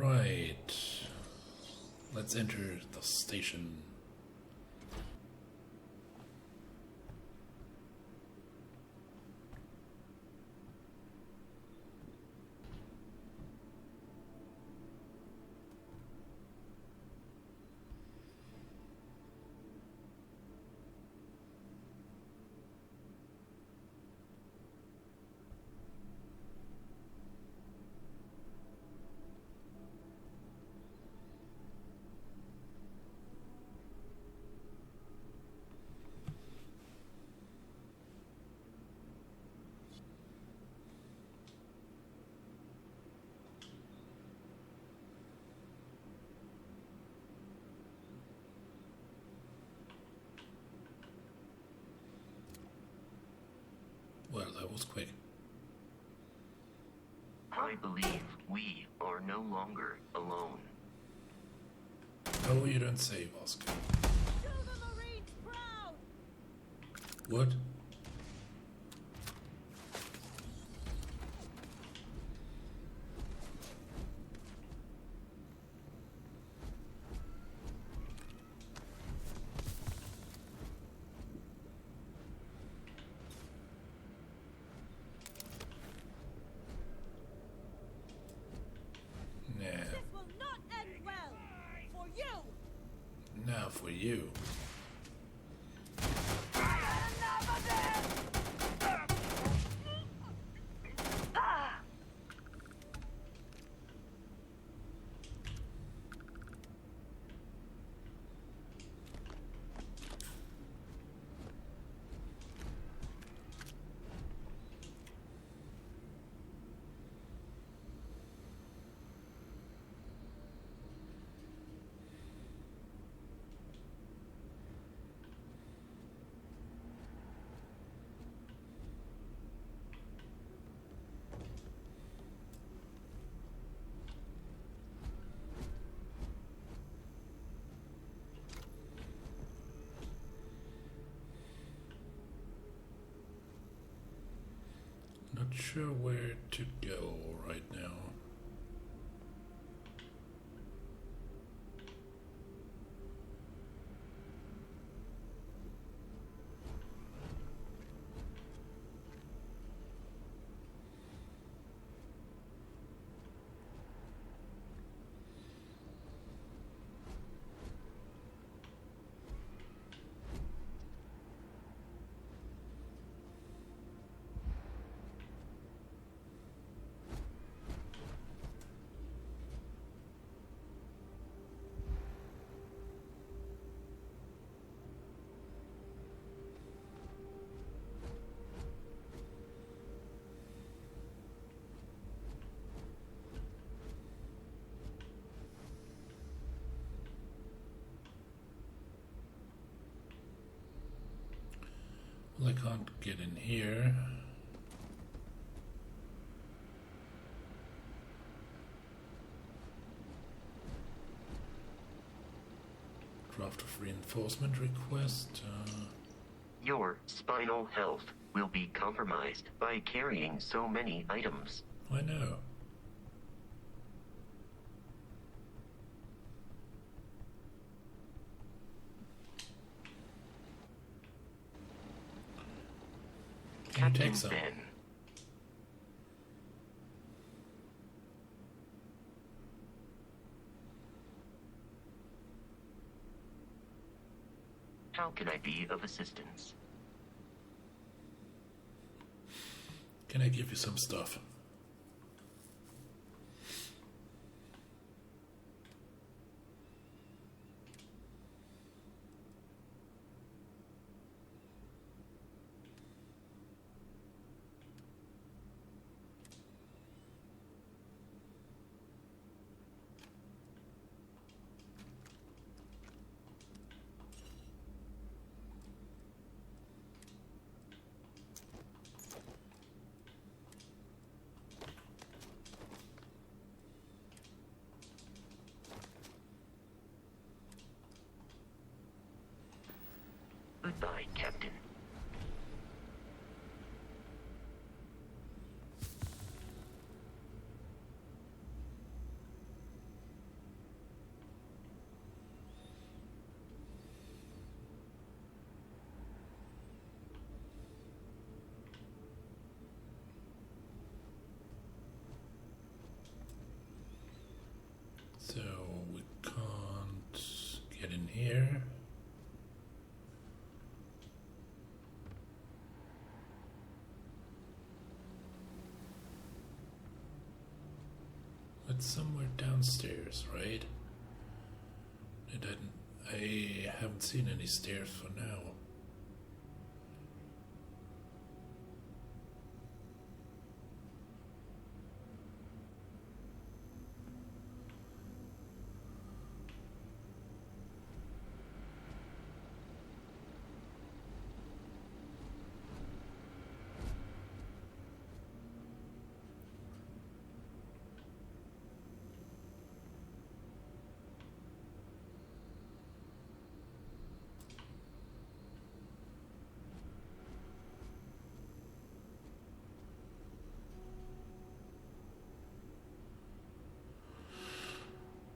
Right. Let's enter the station. Well, that was quick. I believe we are no longer alone. Oh, you don't say, Vosk. Show the Marines proud! What? This will not end well! For you! Now for you. Not sure where to go right now. Well, I can't get in here. Draft of reinforcement request. Your spinal health will be compromised by carrying so many items. I know. Can you Captain take some? Ben. How can I be of assistance? Can I give you some stuff? So we can't get in here. It's somewhere downstairs, right? I haven't seen any stairs for now.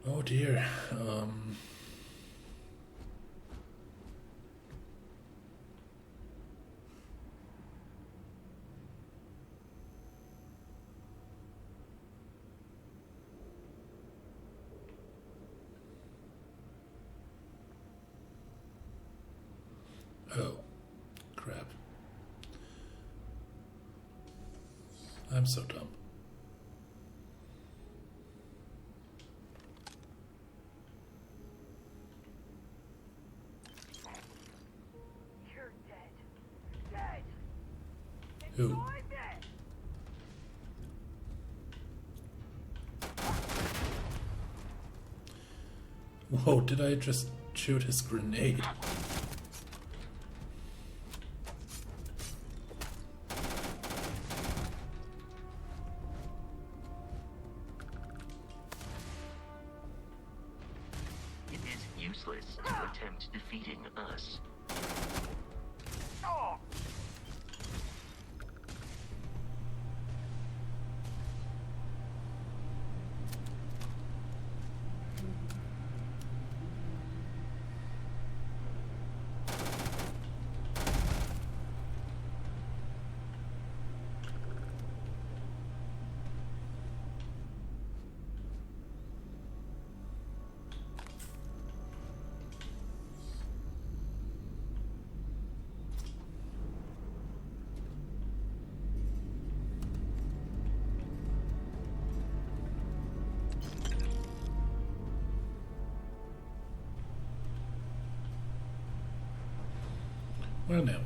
Oh dear. Oh, crap. I'm so dumb. You're dead. Dead. Who? You're dead. Whoa, did I just shoot his grenade? It is useless to attempt defeating us. Oh. Well, now.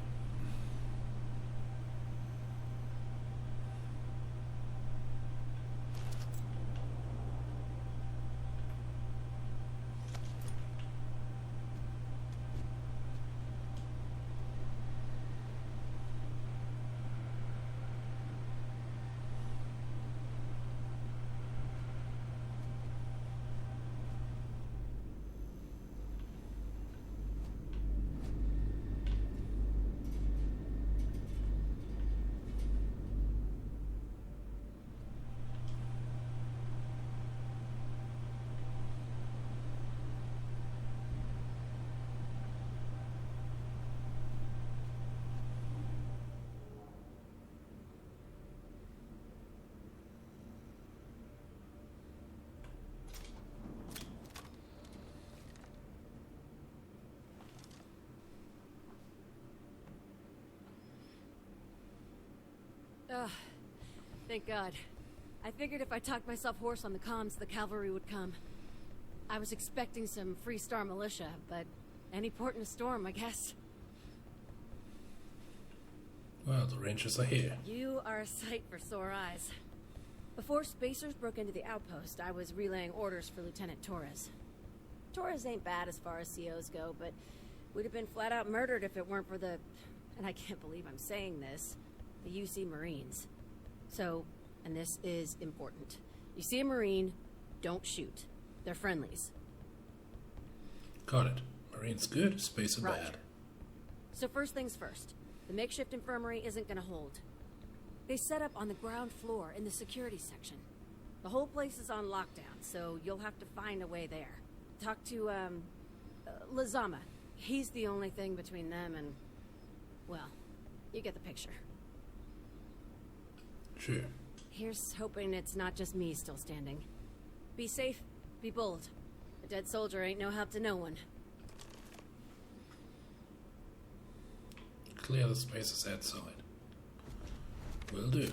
Ugh. Thank God. I figured if I talked myself hoarse on the comms, the cavalry would come. I was expecting some Freestar militia, but any port in a storm, I guess. Well, the Rangers are here. You are a sight for sore eyes. Before Spacers broke into the outpost, I was relaying orders for Lieutenant Torres. Torres ain't bad as far as COs go, but we'd have been flat out murdered if it weren't for the... and I can't believe I'm saying this... the UC Marines. So, and this is important. You see a Marine, don't shoot. They're friendlies. Got it. Marine's good, Spacer Roger. bad. So first things first. The makeshift infirmary isn't gonna hold. They set up on the ground floor in the security section. The whole place is on lockdown, so you'll have to find a way there. Talk to, Lazama. He's the only thing between them and... well, you get the picture. Sure. Here's hoping it's not just me still standing. Be safe, Be bold. A dead soldier ain't no help to no one. Clear the spaces outside. Will do.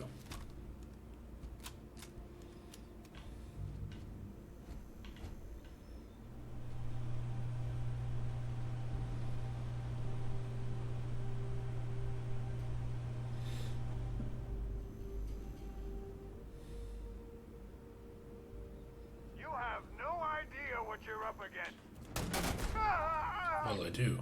You have no idea what you're up against. Well, I do.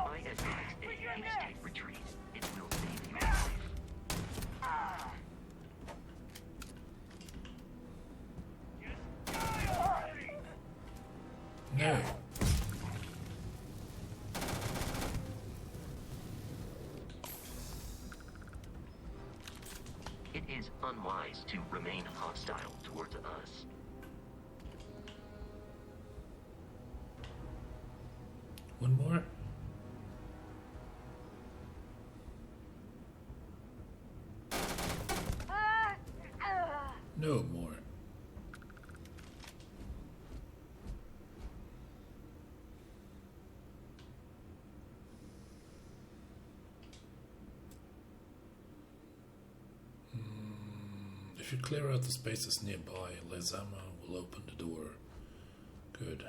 I advise a hasty retreat. It will save your life. No. It is unwise to remain hostile towards us. One more? No more. If you clear out the spaces nearby, Lezama will open the door. Good.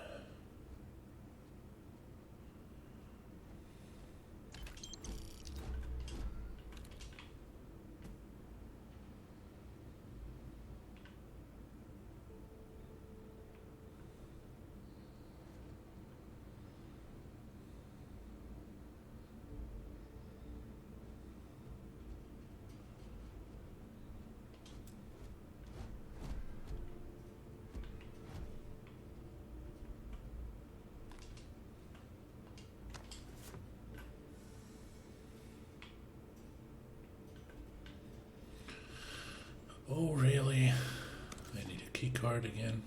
Oh, really? I need a key card again.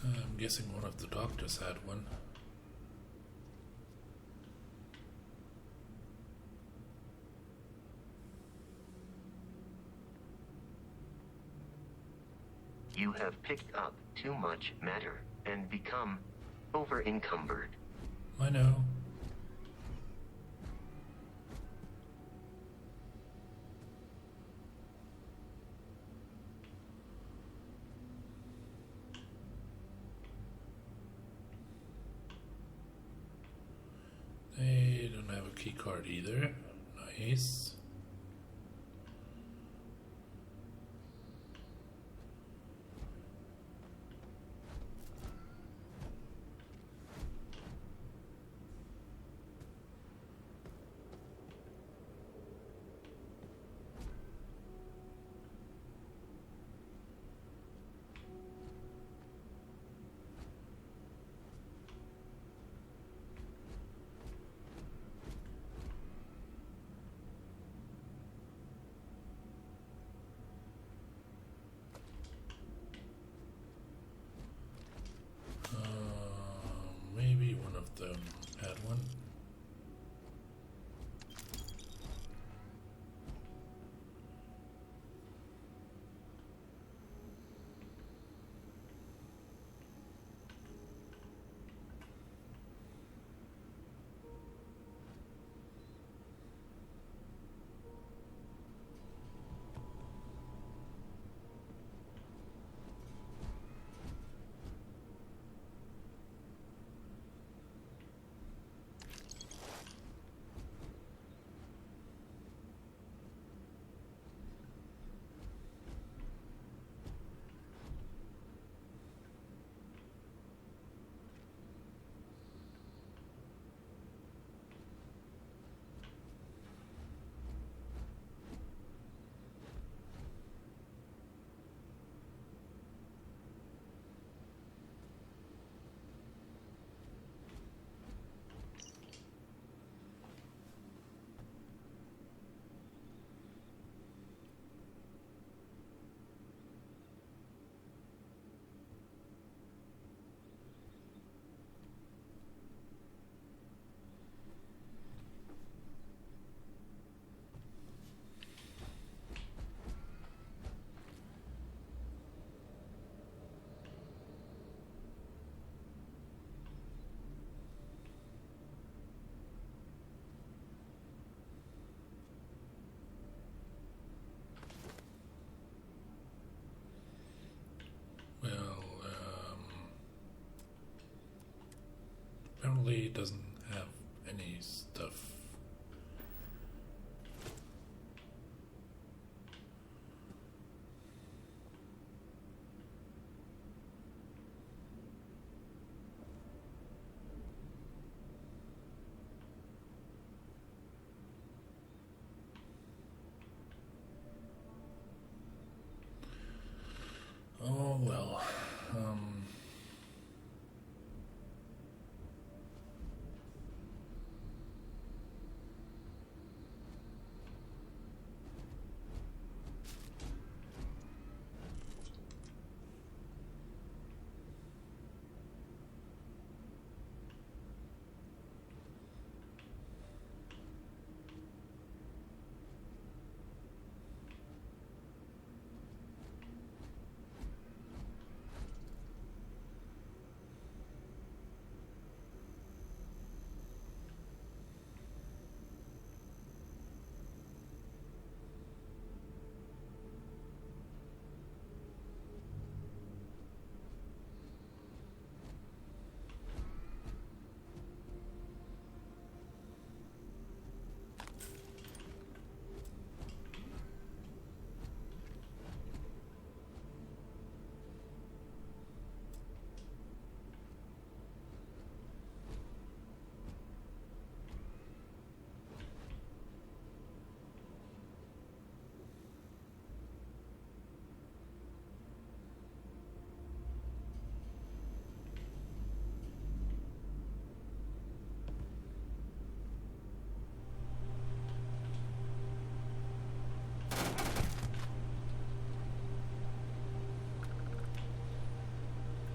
I'm guessing one of the doctors had one. You have picked up too much matter and become over-encumbered. I know. They don't have a key card either. Nice. apparently it doesn't have any stuff. Oh well.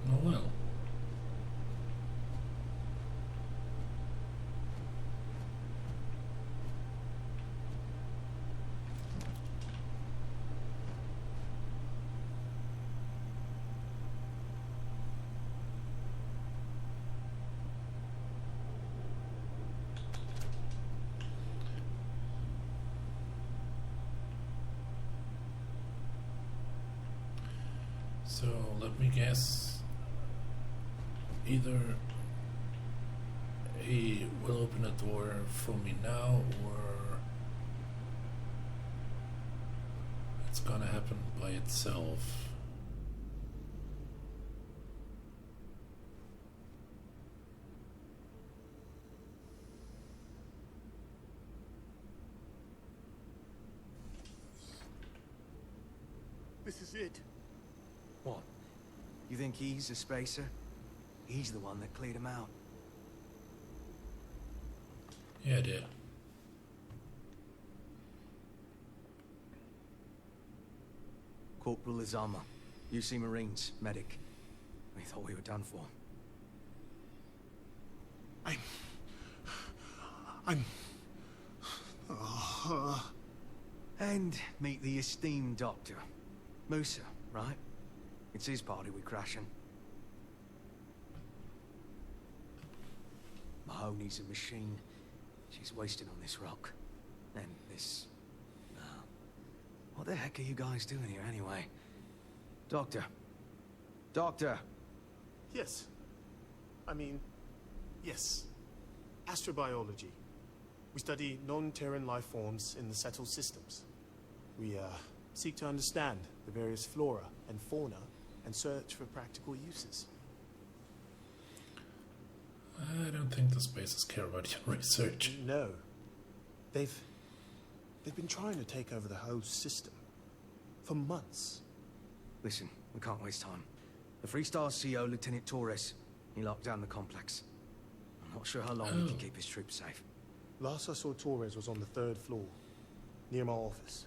Oh well. So let me guess. Either he will open a door for me now, or it's gonna happen by itself. This is it. What? You think he's a spacer? He's the one that cleared him out. Yeah, dear. Corporal Azama, UC Marines, medic. We thought we were done for. And meet the esteemed doctor. Musa, right? It's his party we're crashing. Mahoney's a machine. She's wasted on this rock. And this... what the heck are you guys doing here anyway? Doctor. Doctor! Yes. Yes. Astrobiology. We study non-Terran life forms in the settled systems. We, seek to understand the various flora and fauna and search for practical uses. I don't think the spaces care about your research. No. They've been trying to take over the whole system. For months. Listen, we can't waste time. The Freestar CO, Lieutenant Torres, he locked down the complex. I'm not sure how long he can keep his troops safe. Last I saw Torres was on the 3rd floor, near my office.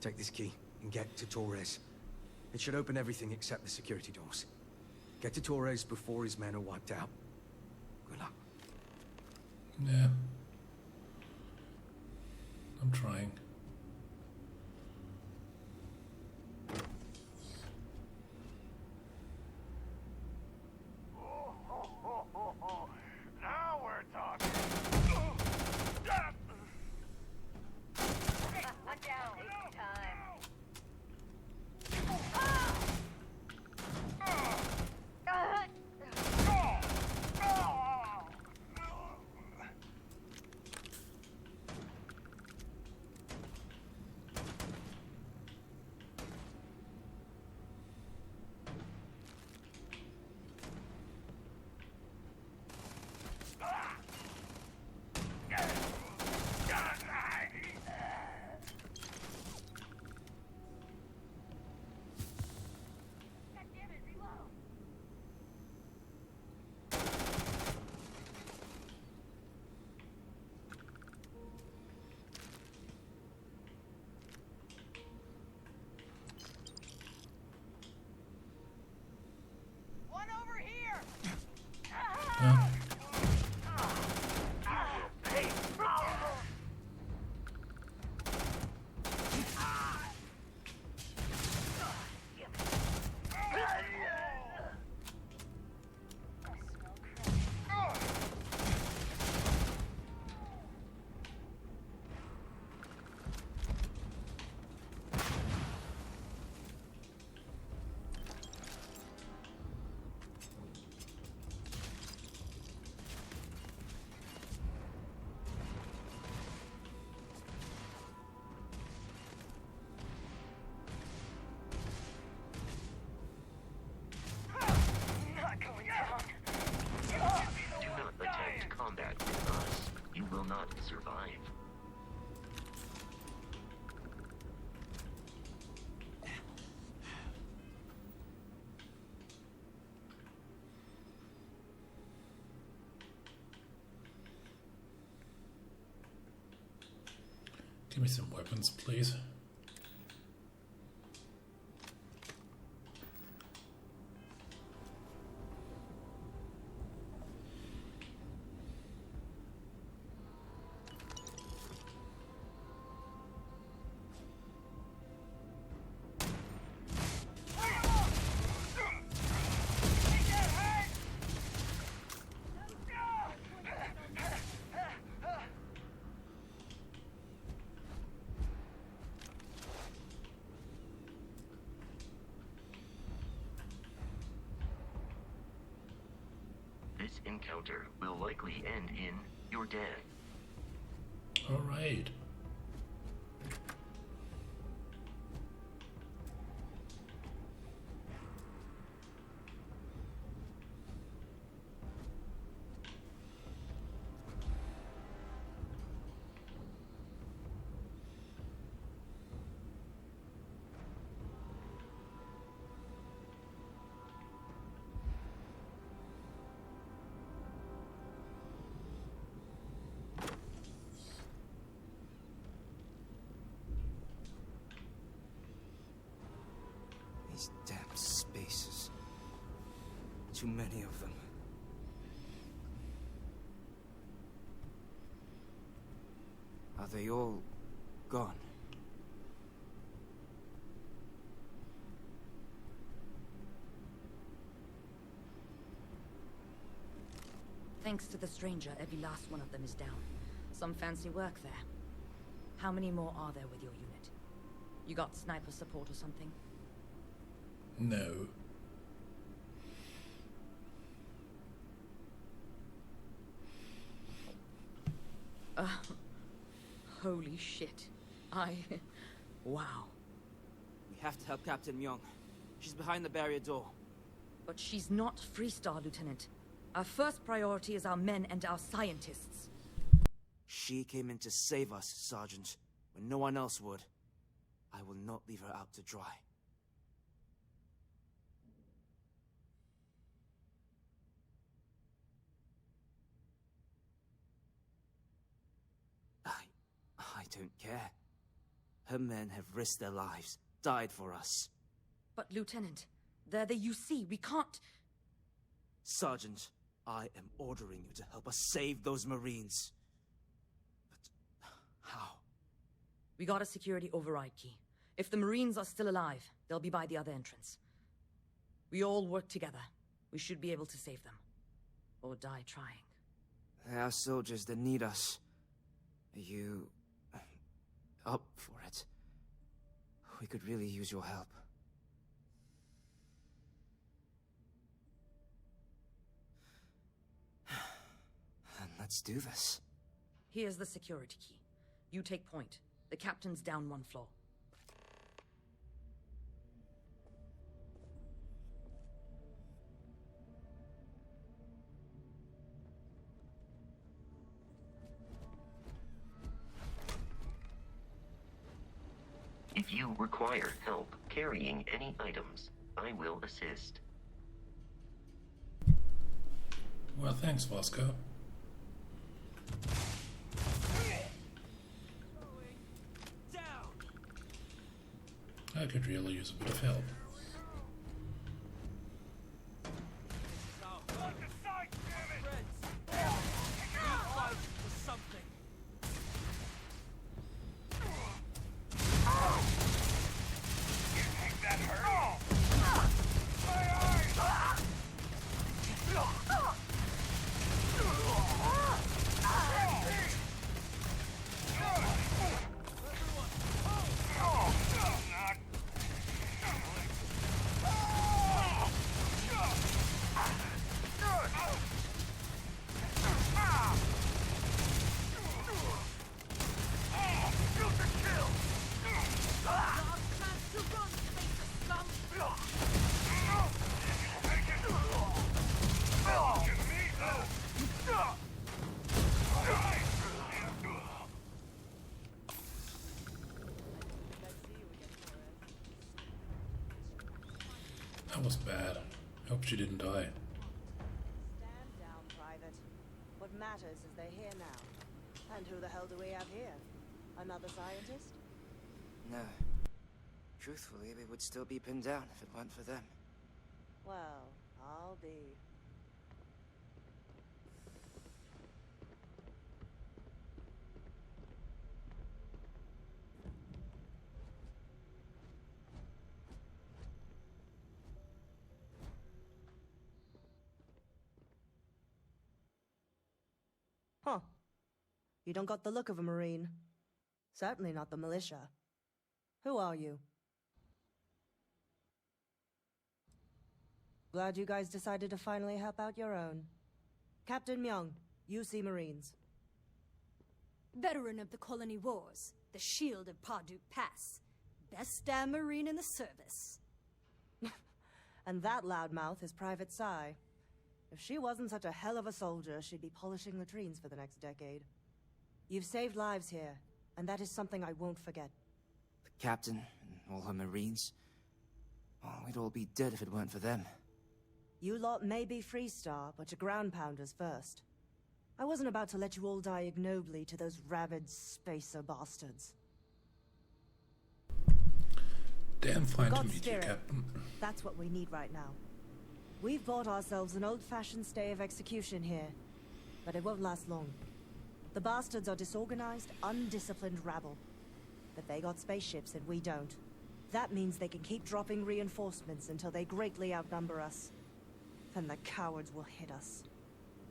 Take this key and get to Torres. It should open everything except the security doors. Get to Torres before his men are wiped out. Good luck. Yeah. I'm trying. Now we're talking. Look out, it's time. Give me some weapons, please. This encounter will likely end in your death. All right. These damn spaces. Too many of them. Are they all gone? Thanks to the stranger, every last one of them is down. Some fancy work there. How many more are there with your unit? You got sniper support or something? No. Holy shit. Wow. We have to help Captain Myung. She's behind the barrier door. But she's not Freestar, Lieutenant. Our first priority is our men and our scientists. She came in to save us, Sergeant, when no one else would. I will not leave her out to dry. I don't care. Her men have risked their lives, died for us. But, Lieutenant, they're the UC. We can't... Sergeant, I am ordering you to help us save those Marines. But how? We got a security override key. If the Marines are still alive, they'll be by the other entrance. We all work together. We should be able to save them. Or die trying. There are soldiers that need us. Are you... up for it? We could really use your help. And let's do this. Here's the security key. You take point. The captain's down one floor. If you require help carrying any items, I will assist. Well, thanks, Vasco. I could really use a bit of help. That was bad. Hope she didn't die. Stand down, Private. What matters is they're here now. And who the hell do we have here? Another scientist? No. Truthfully, we would still be pinned down if it weren't for them. Well, I'll be. Huh. You don't got the look of a Marine. Certainly not the militia. Who are you? Glad you guys decided to finally help out your own. Captain Myung, UC Marines. Veteran of the Colony Wars, the Shield of Parduk Pass. Best damn Marine in the service. And that loudmouth is Private Sai. If she wasn't such a hell of a soldier, she'd be polishing latrines for the next decade. You've saved lives here, and that is something I won't forget. The captain and all her Marines. Oh, we'd all be dead if it weren't for them. You lot may be Freestar, but you're ground pounders first. I wasn't about to let you all die ignobly to those rabid spacer bastards. Damn fine to God's meet spirit. you, Captain. That's what we need right now. We've bought ourselves an old-fashioned stay of execution here, but it won't last long. The bastards are disorganized, undisciplined rabble. But they got spaceships and we don't. That means they can keep dropping reinforcements until they greatly outnumber us. Then the cowards will hit us.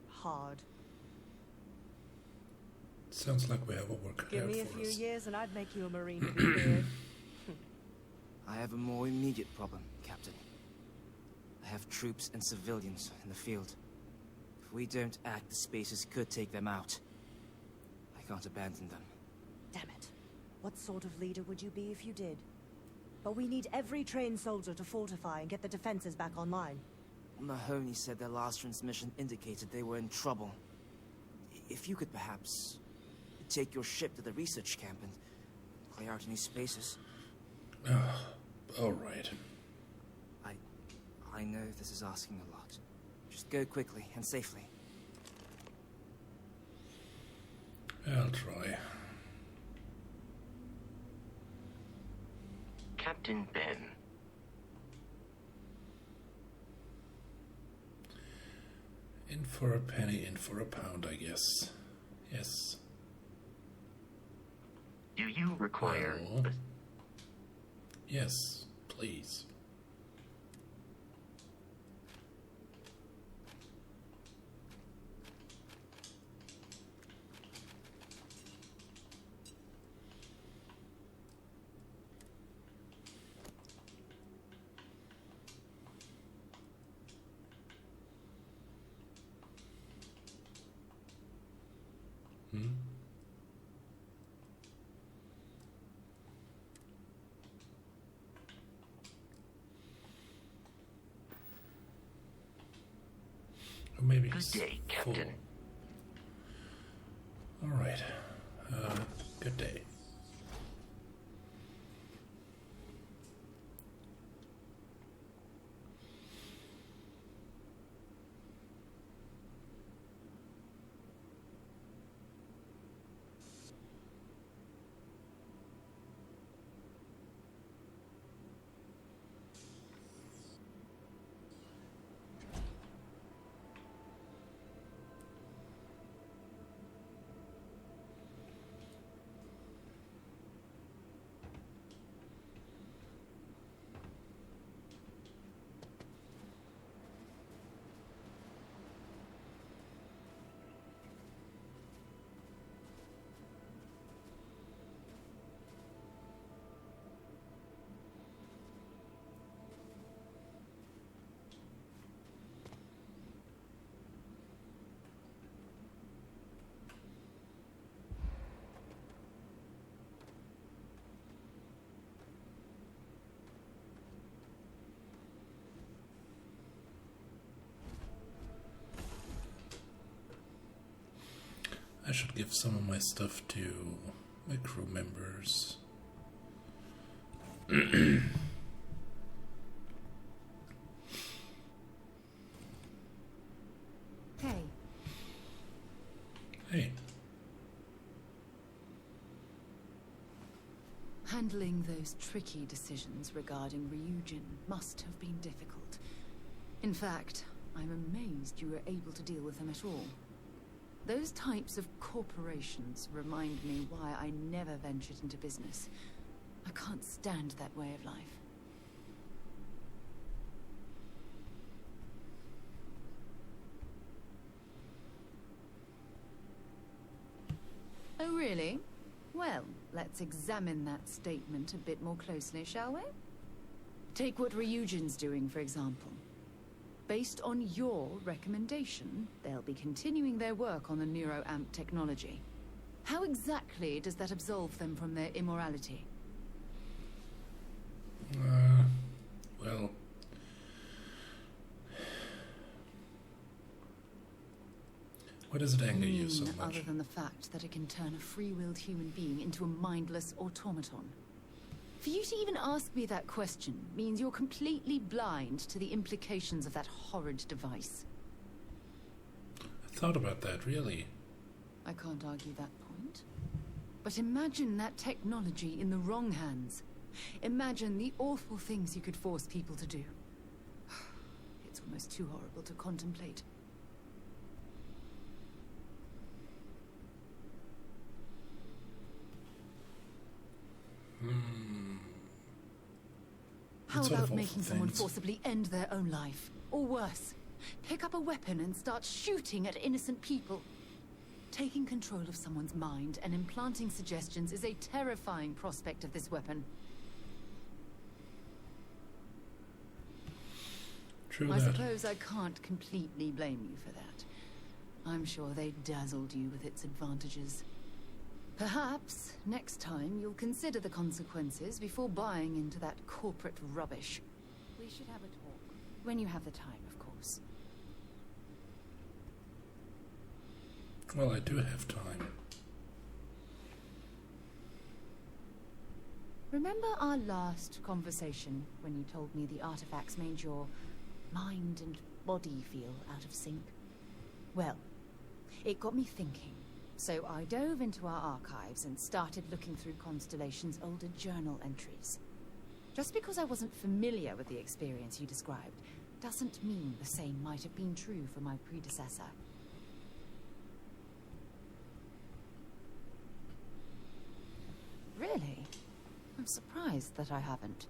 Hard. Sounds like we have a work cut Give out me a for few us. years and I'd make you a Marine to be weird. I have a more immediate problem, Captain. I have troops and civilians in the field. If we don't act, the Spacers could take them out. I can't abandon them. Damn it. What sort of leader would you be if you did? But we need every trained soldier to fortify and get the defenses back online. Mahoney said their last transmission indicated they were in trouble. If you could perhaps take your ship to the research camp and clear out any spaces. All right. I know this is asking a lot. Just go quickly and safely. I'll try. Captain Ben. In for a penny, in for a pound, I guess. Yes. Do you require... Well, yes, please. Or maybe Good day, Captain. All right. Good day. I should give some of my stuff to my crew members. Hey. Hey. those tricky decisions regarding Ryujin must have been difficult. In fact, I'm amazed you were able to deal with them at all. Those types of corporations remind me why I never ventured into business. I can't stand that way of life. Oh, really? Well, let's examine that statement a bit more closely, shall we? Take what Ryujin's doing, for example. Based on your recommendation, they'll be continuing their work on the NeuroAmp technology. How exactly does that absolve them from their immorality? Well... Why does it anger you so much? Other than the fact that it can turn a free-willed human being into a mindless automaton. For you to even ask me that question means you're completely blind to the implications of that horrid device. I thought about that, really. I can't argue that point. But imagine that technology in the wrong hands. Imagine the awful things you could force people to do. It's almost too horrible to contemplate. How about making someone forcibly end their own life? Or worse, pick up a weapon and start shooting at innocent people? Taking control of someone's mind and implanting suggestions is a terrifying prospect of this weapon. True I that. suppose I can't completely blame you for that. I'm sure they dazzled you with its advantages. Perhaps, next time, you'll consider the consequences before buying into that corporate rubbish. We should have a talk. When you have the time, of course. Well, I do have time. Remember our last conversation when you told me the artifacts made your mind and body feel out of sync? Well, it got me thinking. So I dove into our archives and started looking through Constellation's older journal entries. Just because I wasn't familiar with the experience you described doesn't mean the same might have been true for my predecessor. Really? I'm surprised that I haven't.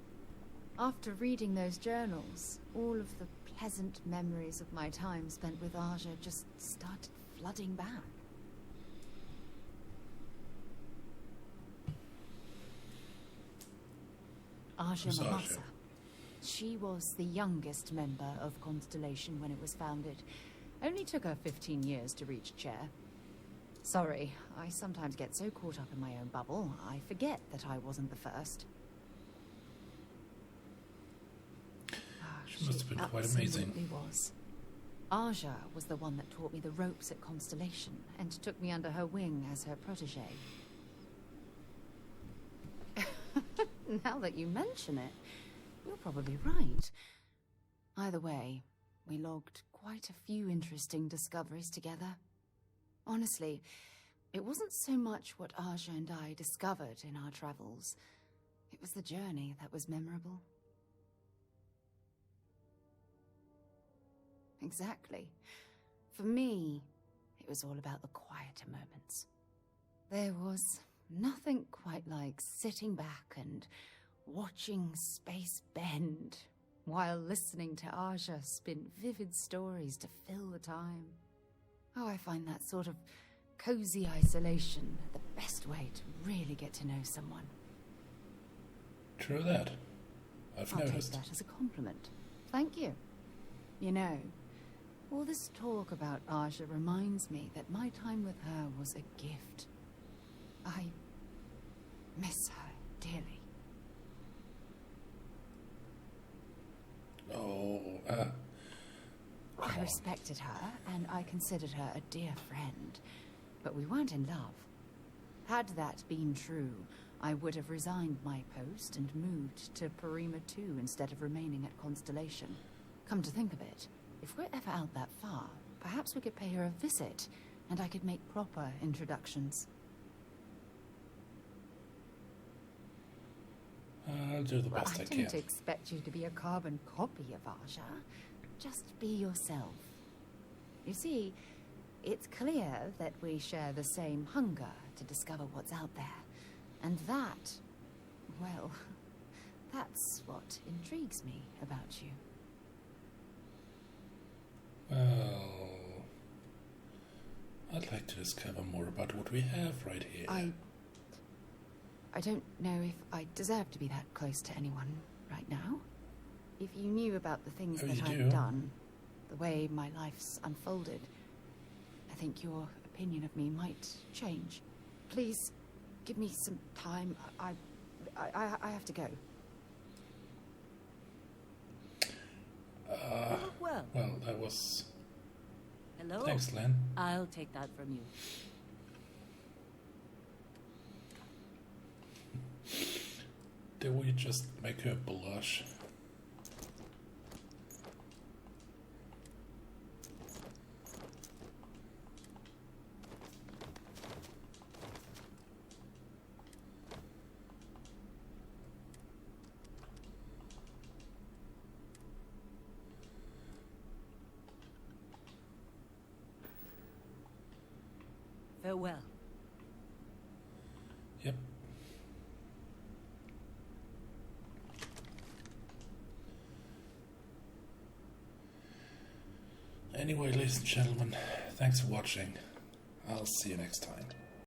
After reading those journals, all of the pleasant memories of my time spent with Aja just started flooding back. Aja Mamasa. She was the youngest member of Constellation when it was founded. Only took her 15 years to reach chair. Sorry, I sometimes get so caught up in my own bubble, I forget that I wasn't the first. She must have been quite amazing. Absolutely was. Aja was the one that taught me the ropes at Constellation and took me under her wing as her protege. Now that you mention it, you're probably right. Either way, we logged quite a few interesting discoveries together. Honestly, it wasn't so much what Aja and I discovered in our travels. It was the journey that was memorable. Exactly. For me, it was all about the quieter moments. There was nothing quite like sitting back and watching space bend while listening to Aja spin vivid stories to fill the time. Oh, I find that sort of cozy isolation the best way to really get to know someone. True that. I'll noticed. Take that as a compliment. Thank you. You know, all this talk about Aja reminds me that my time with her was a gift. I miss her dearly. I respected her, and I considered her a dear friend, but we weren't in love. Had that been true, I would have resigned my post and moved to Parima 2 instead of remaining at Constellation. Come to think of it, if we're ever out that far, perhaps we could pay her a visit, and I could make proper introductions. I'll do the Well, best I I can. didn't expect you to be a carbon copy of Aja. Just be yourself. You see, it's clear that we share the same hunger to discover what's out there. And that, well, that's what intrigues me about you. Well, I'd like to discover more about what we have right here. I don't know if I deserve to be that close to anyone right now. If you knew about the things Oh, that you I've do? done, the way my life's unfolded, I think your opinion of me might change. Please, give me some time. I have to go. Well, that was... hello. Thanks, Len. I'll take that from you. Did we just make her blush? Farewell. Yep. Anyway, ladies and gentlemen, thanks for watching. I'll see you next time.